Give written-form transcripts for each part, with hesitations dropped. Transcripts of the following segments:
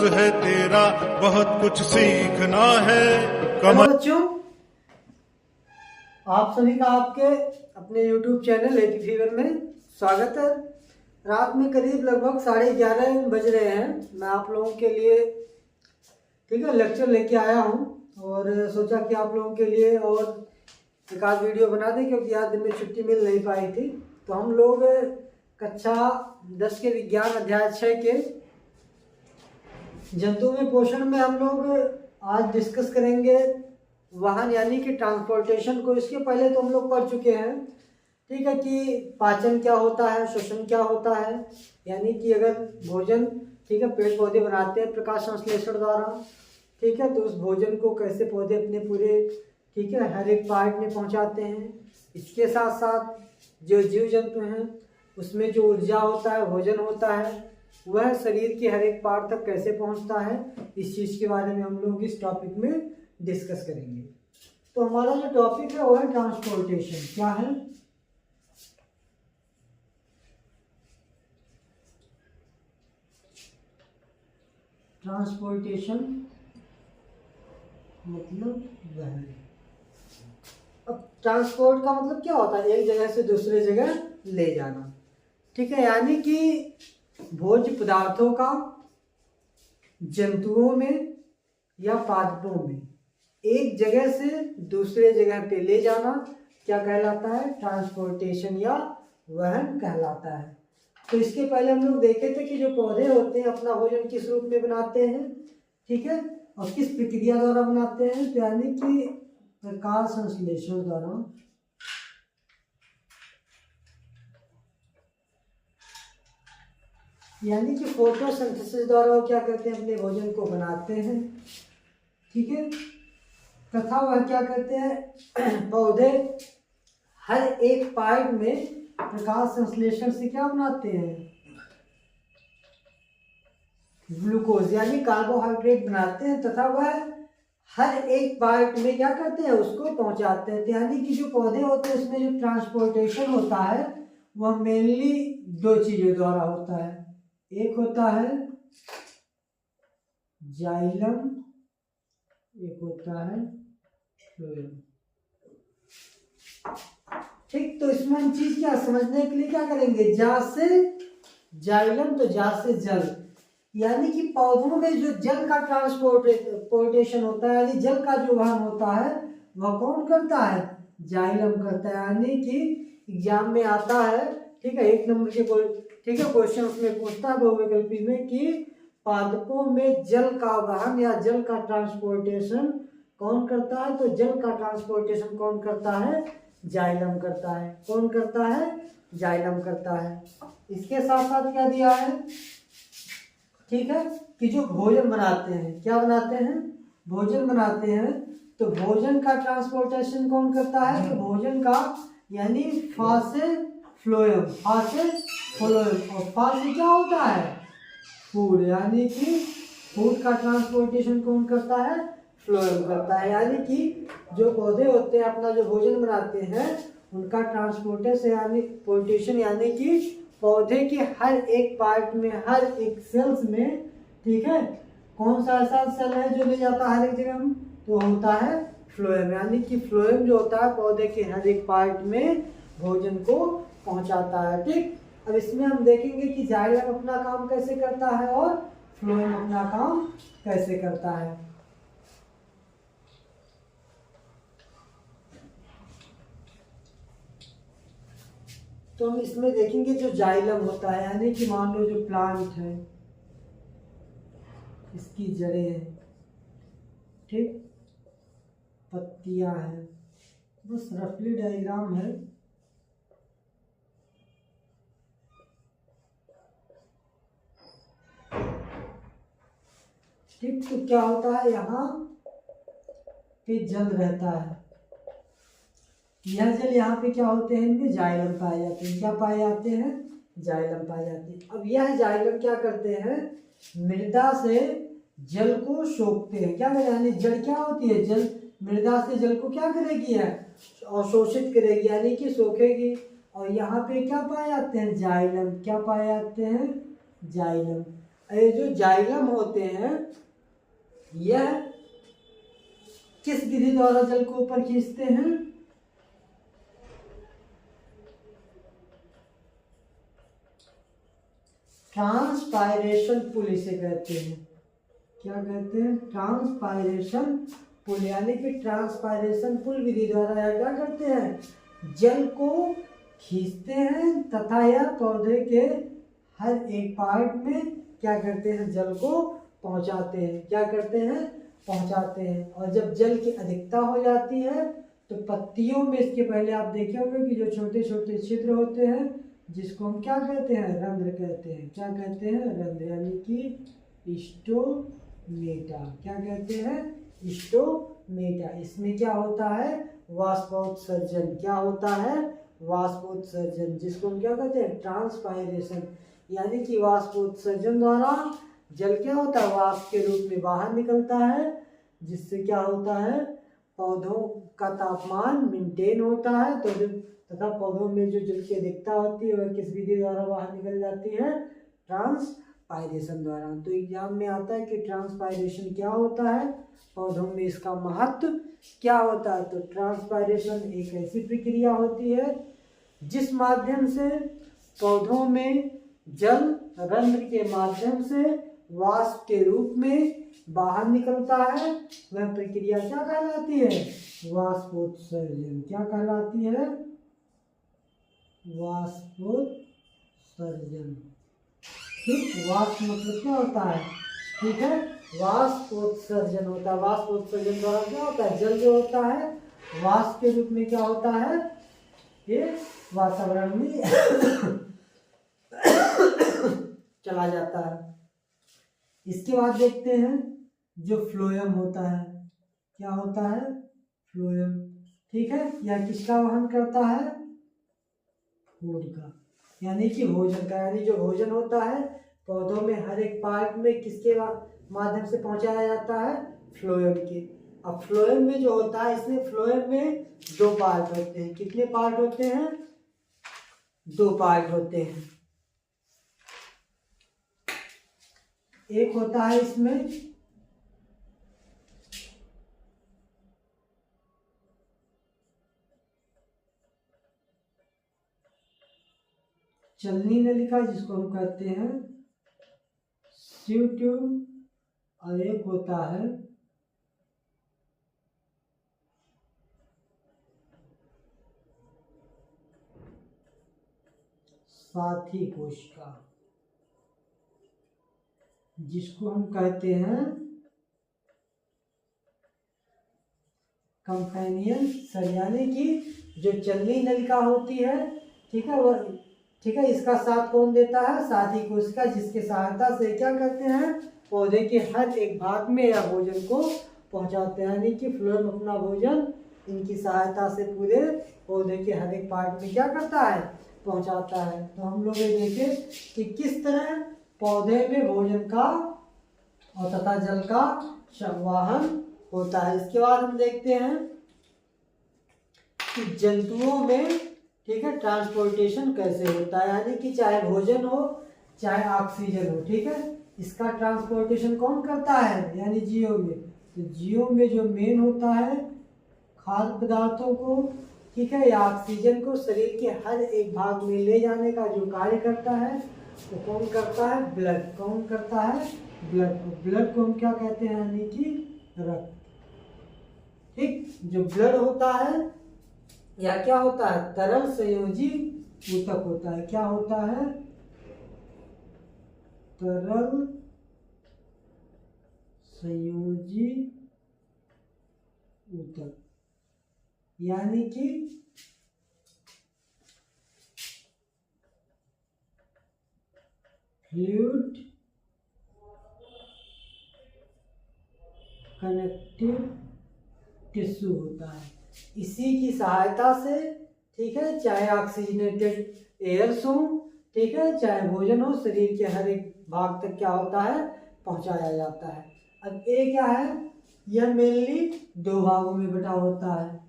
है तेरा, बहुत कुछ सीखना है। हेलो बच्चों, आप सभी का आपके अपने YouTube चैनल एपी फीवर में स्वागत है। रात में करीब लगभग 11:30 बज रहे हैं। मैं आप लोगों के लिए लेक्चर लेके आया हूं और सोचा कि आप लोगों के लिए और एक आध वीडियो बना दें, क्योंकि आज दिन में छुट्टी मिल नहीं पाई थी। तो हम लोग कक्षा 10 के विज्ञान अध्याय 6 के जंतु में पोषण में हम लोग आज डिस्कस करेंगे वाहन यानी कि ट्रांसपोर्टेशन को। इसके पहले तो हम लोग पढ़ चुके हैं, ठीक है, कि पाचन क्या होता है, श्वसन क्या होता है, यानी कि अगर भोजन पेड़ पौधे बनाते हैं प्रकाश संश्लेषण द्वारा, ठीक है, तो उस भोजन को कैसे पौधे अपने पूरे हर एक पार्ट में पहुंचाते हैं। इसके साथ साथ जो जीव जंतु हैं उसमें जो ऊर्जा होता है, भोजन होता है, वह शरीर के हर एक पार्ट तक कैसे पहुंचता है, इस चीज़ के बारे में हम लोग इस टॉपिक में डिस्कस करेंगे। तो हमारा जो टॉपिक है वो है ट्रांसपोर्टेशन। क्या है? ट्रांसपोर्टेशन मतलब वहन। अब ट्रांसपोर्ट का मतलब क्या होता है? एक जगह से दूसरे जगह ले जाना, ठीक है, यानी कि भोज्य पदार्थों का जंतुओं में या पादपों में एक जगह से दूसरे जगह पे ले जाना क्या कहलाता है? ट्रांसपोर्टेशन या वहन कहलाता है। तो इसके पहले हम लोग देखे थे कि जो पौधे होते हैं अपना भोजन किस रूप में बनाते हैं, ठीक है, और किस प्रक्रिया द्वारा बनाते हैं, तो यानी कि प्रकाश संश्लेषण द्वारा। यानी कि फोटोसिंथेसिस द्वारा वो क्या करते हैं? अपने भोजन को बनाते हैं, ठीक है। तथा वह क्या करते हैं? पौधे हर एक पार्ट में प्रकाश संश्लेषण से क्या बनाते हैं? ग्लूकोज यानी कार्बोहाइड्रेट बनाते हैं, तथा वह हर एक पार्ट में क्या करते हैं? उसको पहुंचाते हैं। यानी कि जो पौधे होते हैं उसमें जो ट्रांसपोर्टेशन होता है वह मेनली दो चीजों द्वारा होता है। एक होता है जाइलम, एक होता है फ्लोएम, ठीक। तो इसमें हम चीज क्या समझने के लिए क्या करेंगे? जा से जाइलम, तो जा से जल, यानी कि पौधों में जो जल का ट्रांसपोर्टेशन होता है, यानी जल का जो वहन होता है वह कौन करता है? जाइलम करता है। यानी कि एग्जाम में आता है, ठीक है, 1 नंबर के क्वेश्चन उसमें पूछता है बहुविकल्पी में कि पादपों में जल का वहन या जल का ट्रांसपोर्टेशन कौन करता है? तो जल का ट्रांसपोर्टेशन कौन करता है? जाइलम करता है। कौन करता है? जाइलम करता है। इसके साथ साथ क्या दिया है, ठीक है, कि जो भोजन बनाते हैं, क्या बनाते हैं? भोजन बनाते हैं, तो भोजन का ट्रांसपोर्टेशन कौन करता है? तो भोजन का यानी फा से फ्लोएम, फा से फ्लोएम, और फा से क्या होता है? फूड, यानी कि फूड का ट्रांसपोर्टेशन कौन करता है? फ्लोएम करता है। यानी कि जो पौधे होते हैं अपना जो भोजन बनाते हैं उनका ट्रांसपोर्टेशन यानी कि पौधे के हर एक पार्ट में, हर एक सेल्स में, ठीक है, कौन सा ऐसा सेल है जो ले जाता है हर एक जगह में? तो होता है फ्लोएम। यानी कि फ्लोएम जो होता है पौधे के हर एक पार्ट में भोजन को पहुंचाता है, ठीक। अब इसमें हम देखेंगे कि जाइलम अपना काम कैसे करता है और फ्लोएम अपना काम कैसे करता है। तो हम इसमें देखेंगे जो जाइलम होता है, यानी कि मान लो जो प्लांट है इसकी जड़ें हैं, ठीक, पत्तियां हैं, बस रफली डायग्राम है। ठीक, तो क्या होता है? यहाँ पे जल रहता है, यह जल यहाँ पे क्या होते हैं? इनमें जाइलम पाए जाते हैं। क्या पाए जाते हैं? जाइलम पाए जाते हैं। अब यह जाइलम क्या करते हैं? मृदा से जल को सोखते हैं। क्या यानी जल क्या होती है? जल मृदा से जल को क्या करेगी है? अवशोषित करेगी, यानी कि सोखेगी। और यहाँ पे क्या पाए जाते हैं? जाइलम। क्या पाए जाते हैं? जाइलम। ये जो जाइलम होते हैं यह किस विधि द्वारा जल को ऊपर खींचते हैं? ट्रांसपायरेशन पुल इसे कहते हैं। क्या कहते हैं? ट्रांसपायरेशन पुल, यानी कि ट्रांसपायरेशन पुल विधि द्वारा यह क्या करते हैं? जल को खींचते हैं तथा यह पौधे के हर एक पार्ट में क्या करते हैं? जल को पहुंचाते हैं। क्या करते हैं? पहुंचाते हैं। और जब जल की अधिकता हो जाती है तो पत्तियों में, इसके पहले आप देखे होंगे कि जो छोटे छोटे छिद्र होते हैं जिसको हम क्या कहते हैं? रंध्र कहते हैं। क्या कहते हैं? रंध्र, यानी कि स्टोमेटा। क्या कहते हैं? स्टोमेटा। इसमें क्या होता है? वाष्पोत्सर्जन। क्या होता है? वाष्पोत्सर्जन, जिसको हम क्या कहते हैं? ट्रांसपायरेशन, यानी कि वाष्पोत्सर्जन द्वारा जल क्या होता है? वाष्प के रूप में बाहर निकलता है, जिससे क्या होता है? पौधों का तापमान मेंटेन होता है। तो तथा पौधों में जो जल की अधिकता होती है वह किस विधि द्वारा बाहर निकल जाती है? ट्रांसपायरेशन द्वारा। तो एग्जाम में आता है कि ट्रांसपायरेशन क्या होता है, पौधों में इसका महत्व क्या होता है। तो ट्रांसपायरेशन एक ऐसी प्रक्रिया होती है जिस माध्यम से पौधों में जल रंध्र के माध्यम से वाष्प के रूप में बाहर निकलता है। वह प्रक्रिया क्या कहलाती है? वाष्पोत्सर्जन। क्या कहलाती है? वाष्पोत्सर्जन। ठीक, वाष्प मतलब क्या होता है? ठीक है, वाष्पोत्सर्जन होता है। वाष्पोत्सर्जन द्वारा क्या होता है? जल जो होता है वाष्प के रूप में क्या होता है? ये वातावरण में चला जाता है। इसके बाद देखते हैं जो फ्लोएम होता है। क्या होता है? फ्लोएम। ठीक है, यह किसका वहन करता है? फूड का, यानी कि भोजन का। यानी जो भोजन होता है पौधों में हर एक पार्ट में किसके माध्यम से पहुंचाया जाता है? फ्लोएम के। अब फ्लोएम में जो होता है, इसमें फ्लोएम में दो पार्ट होते हैं। कितने पार्ट होते हैं? दो पार्ट होते हैं। एक होता है इसमें चलनी नलिका, जिसको हम कहते हैं सीव ट्यूब, और एक होता है साथी कोशिका, जिसको हम कहते हैं कंपेनियन सेल, यानी कि जो चलनी नलिका होती है, ठीक है, वह ठीक है, इसका साथ कौन देता है? साथी कोशिका, जिसके सहायता से क्या करते हैं? पौधे के हर एक भाग में या भोजन को पहुंचाते हैं। यानी कि फ्लोएम अपना भोजन इनकी सहायता से पूरे पौधे के हर एक पार्ट में क्या करता है? पहुंचाता है। तो हम लोग ये देखें कि किस तरह पौधे में भोजन का और तथा जल का संवाहन होता है। इसके बाद हम देखते हैं कि जंतुओं में, ठीक है, ट्रांसपोर्टेशन कैसे होता है। यानी कि चाहे भोजन हो चाहे ऑक्सीजन हो, ठीक है, इसका ट्रांसपोर्टेशन कौन करता है? यानी जीव में। तो जीव में जो मेन होता है खाद्य पदार्थों को, ठीक है, या ऑक्सीजन को शरीर के हर एक भाग में ले जाने का जो कार्य करता है वो कौन करता है? ब्लड। कौन करता है? ब्लड। ब्लड को हम क्या कहते हैं? यानी कि रक्त। ठीक, जो ब्लड होता है या क्या होता है? तरल संयोजी ऊतक होता है। क्या होता है? तरल संयोजी ऊतक, यानी कि फ्लूइड कनेक्टिव टिश्यू होता है। इसी की सहायता से, ठीक है, चाहे ऑक्सीजनेटेड एयर्स हो, ठीक है, चाहे भोजन हो, शरीर के हर एक भाग तक क्या होता है? पहुंचाया जाता है। अब ये क्या है? यह मेनली दो भागों में बटा होता है।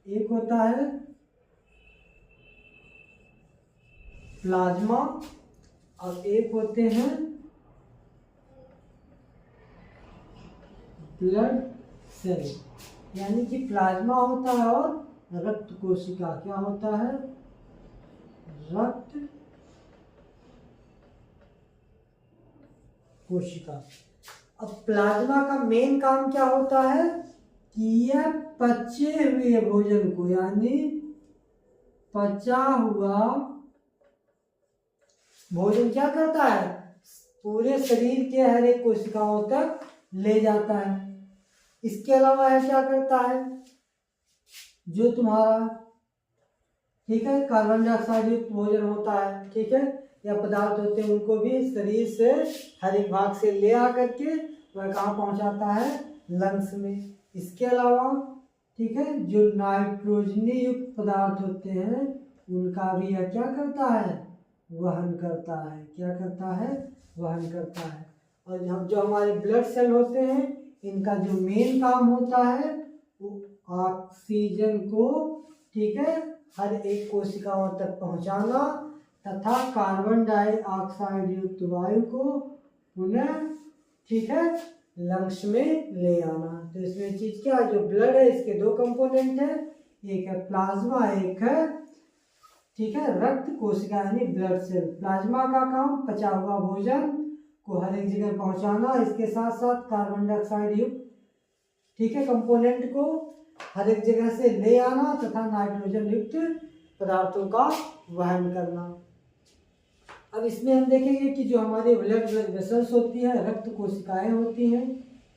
एक होता है प्लाज्मा और एक होते हैं ब्लड सेल, यानी कि प्लाज्मा होता है और रक्त कोशिका। क्या होता है? रक्त कोशिका। अब प्लाज्मा का मेन काम क्या होता है कि यह पचे हुए भोजन को, यानी पचा हुआ भोजन क्या करता है, पूरे शरीर के हर एक कोशिकाओं तक ले जाता है। इसके अलावा यह क्या करता है, जो तुम्हारा ठीक है कार्बन डाइऑक्साइड युक्त भोजन होता है, ठीक है, या पदार्थ होते हैं, उनको भी शरीर से हर एक भाग से ले आकर के वह कहाँ पहुंचाता है, लंग्स में। इसके अलावा ठीक है जो नाइट्रोजनी युक्त पदार्थ होते हैं उनका भी यह क्या करता है, वहन करता है। क्या करता है? वहन करता है। और जो हमारे ब्लड सेल होते हैं इनका जो मेन काम होता है वो ऑक्सीजन को ठीक है हर एक कोशिकाओं तक पहुंचाना तथा कार्बन डाइऑक्साइड युक्त वायु को पुनः ठीक है लंग्स में ले आना। तो इसमें चीज क्या है, जो ब्लड है इसके दो कंपोनेंट है, एक है प्लाज्मा, एक है ठीक है रक्त कोशिका यानी ब्लड सेल। प्लाज्मा का काम पचा हुआ भोजन को हर एक जगह पहुंचाना, इसके साथ साथ कार्बन डाइऑक्साइड युक्त ठीक है कंपोनेंट को हर एक जगह से ले आना तथा नाइट्रोजन युक्त पदार्थों का वहन करना। अब इसमें हम देखेंगे कि जो हमारे ब्लड वेसल्स होती है, रक्त कोशिकाएं होती हैं,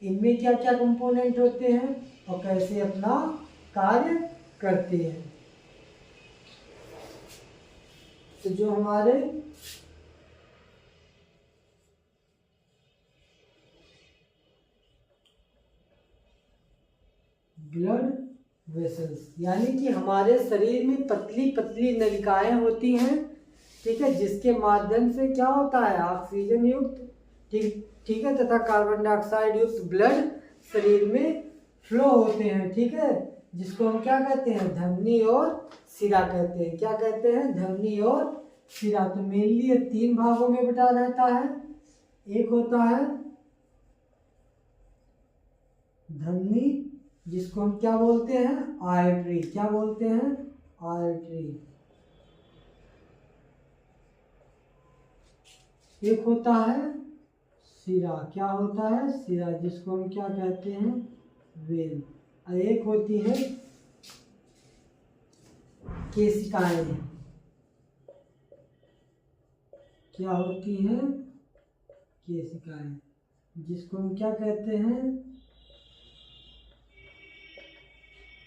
इनमें क्या क्या कंपोनेंट होते हैं और कैसे अपना कार्य करते हैं। तो जो हमारे ब्लड वेसल्स यानी कि हमारे शरीर में पतली पतली नलिकाएं होती हैं, ठीक है, जिसके माध्यम से क्या होता है, ऑक्सीजन युक्त ठीक है तथा कार्बन डाइऑक्साइड युक्त ब्लड शरीर में फ्लो होते हैं, ठीक है, जिसको हम क्या कहते हैं, धमनी और सिरा कहते हैं। क्या कहते हैं, धमनी और सिरा। तो मेनली ये तीन भागों में बटा रहता है। एक होता है धमनी, जिसको हम क्या बोलते हैं, आर्टरी। क्या बोलते हैं, आर्टरी। एक होता है सिरा। क्या होता है, सिरा, जिसको हम क्या कहते हैं, वेन। और एक होती है केशिकाएं। क्या होती हैं, केशिकाएं, जिसको हम क्या कहते हैं,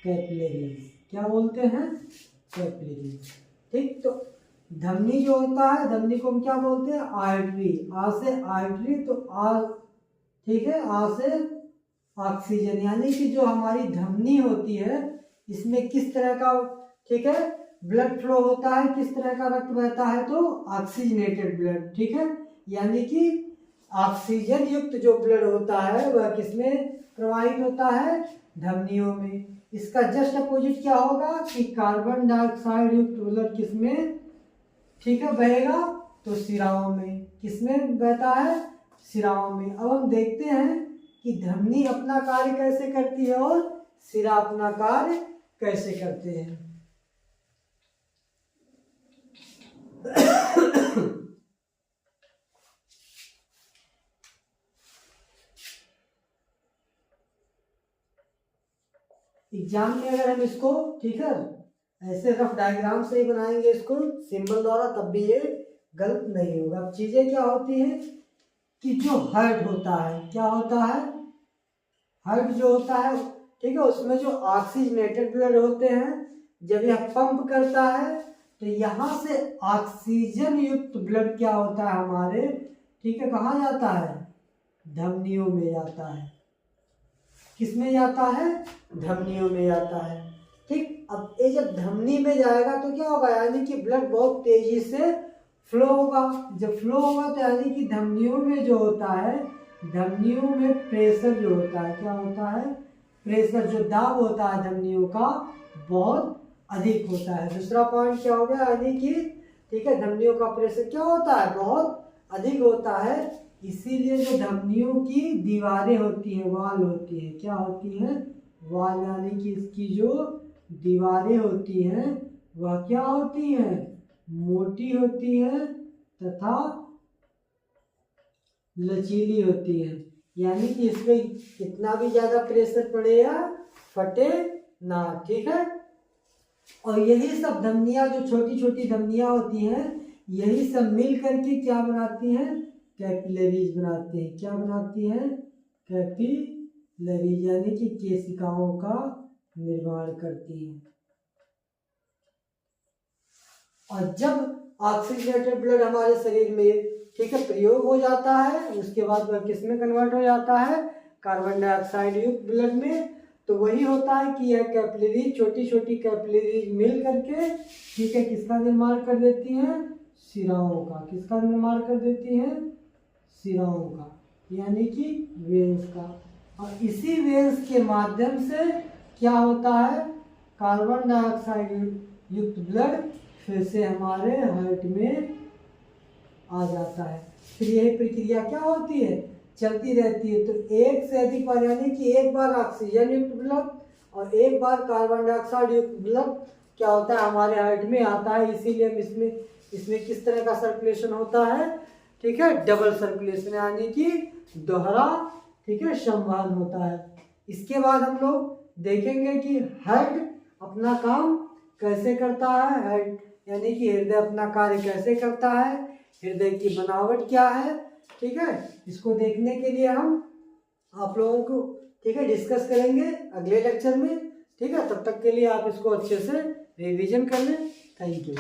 कैपिलरीज। क्या बोलते हैं, कैपिलरीज। ठीक, तो धमनी जो होता है, धमनी को हम क्या बोलते हैं, आर्टरी। आ से आर्टरी, तो आ ठीक है, आ से ऑक्सीजन, यानी कि जो हमारी धमनी होती है इसमें किस तरह का ठीक है ब्लड फ्लो होता है, किस तरह का रक्त बहता है, तो ऑक्सीजनेटेड ब्लड, ठीक है, यानी कि ऑक्सीजन युक्त जो ब्लड होता है वह किसमें प्रवाहित होता है, धमनियों में। इसका जस्ट अपोजिट क्या होगा कि कार्बन डाइऑक्साइड युक्त ब्लड किसमें ठीक है बहेगा, तो सिराओं में। किसमें बहता है, सिराओं में। अब हम देखते हैं कि धमनी अपना कार्य कैसे करती है और सिरा अपना कार्य कैसे करते हैं। एग्जाम में अगर हम इसको ठीक है ऐसे रफ डायग्राम से ही बनाएंगे, इसको सिंबल द्वारा, तब भी ये गलत नहीं होगा। अब चीजें क्या होती हैं कि जो हार्ट होता है, क्या होता है, हार्ट जो होता है ठीक है, उसमें जो ऑक्सीजनेटेड ब्लड होते हैं, जब यह पंप करता है तो यहाँ से ऑक्सीजन युक्त ब्लड क्या होता है हमारे ठीक है कहाँ जाता है, धमनियों में जाता है। किसमें जाता है, धमनियों में जाता है। ठीक, अब ये जब धमनी में जाएगा तो क्या होगा, यानी कि ब्लड बहुत तेजी से फ्लो होगा। जब फ्लो होगा तो यानी कि धमनियों में जो होता है, धमनियों में प्रेशर जो होता है, क्या होता है, प्रेशर, जो दाब होता है धमनियों का बहुत अधिक होता है। दूसरा पॉइंट क्या हो गया, यानी कि ठीक है धमनियों का प्रेशर क्या होता है, बहुत अधिक होता है, इसीलिए जो धमनियों की दीवारें होती हैं, वाल होती है, क्या होती हैं, वाल, यानी कि इसकी जो दीवारें होती हैं वह क्या होती हैं, मोटी होती हैं तथा लचीली होती है, यानी कि इसमें कितना भी ज्यादा प्रेशर पड़े या फटे ना, ठीक है। और यही सब धमनियां, जो छोटी छोटी धमनियां होती हैं, यही सब मिल करके क्या बनाती हैं, कैपिलरीज बनाती हैं। क्या बनाती हैं, कैपिलरीज, यानी कि केशिकाओं का निर्माण करती हैं। और जब ऑक्सीजनेटेड ब्लड हमारे शरीर में, ठीक है, प्रयोग हो जाता है, उसके बाद वह किस में कन्वर्ट हो जाता है, कार्बन डाइऑक्साइड युक्त ब्लड में। तो वही होता है कि यह कैपिलरी, छोटी छोटी कैपिलरीज मिल करके, ठीक है, किसका निर्माण कर देती हैं, शिराओं का। किसका निर्माण कर देती हैं, शिराओं का, यानी कि वेन्स का। और इसी वेन्स के माध्यम से क्या होता है, कार्बन डाइऑक्साइड युक्त ब्लड फिर से हमारे हार्ट में आ जाता है। फिर यही प्रक्रिया क्या होती है, चलती रहती है। तो एक से अधिक बार, यानी कि एक बार ऑक्सीजन युक्त ब्लड और एक बार कार्बन डाइऑक्साइड युक्त ब्लड क्या होता है, हमारे हार्ट में आता है। इसीलिए हम इसमें किस तरह का सर्कुलेशन होता है, ठीक है, डबल सर्कुलेशन, यानी कि दोहरा, ठीक है, संवहन होता है। इसके बाद हम लोग देखेंगे कि हार्ट अपना काम कैसे करता है। हार्ट यानी कि हृदय अपना कार्य कैसे करता है, हृदय की बनावट क्या है, ठीक है। इसको देखने के लिए हम आप लोगों को, ठीक है, डिस्कस करेंगे अगले लेक्चर में, ठीक है। तब तक के लिए आप इसको अच्छे से रिवीजन कर लें। Thank you.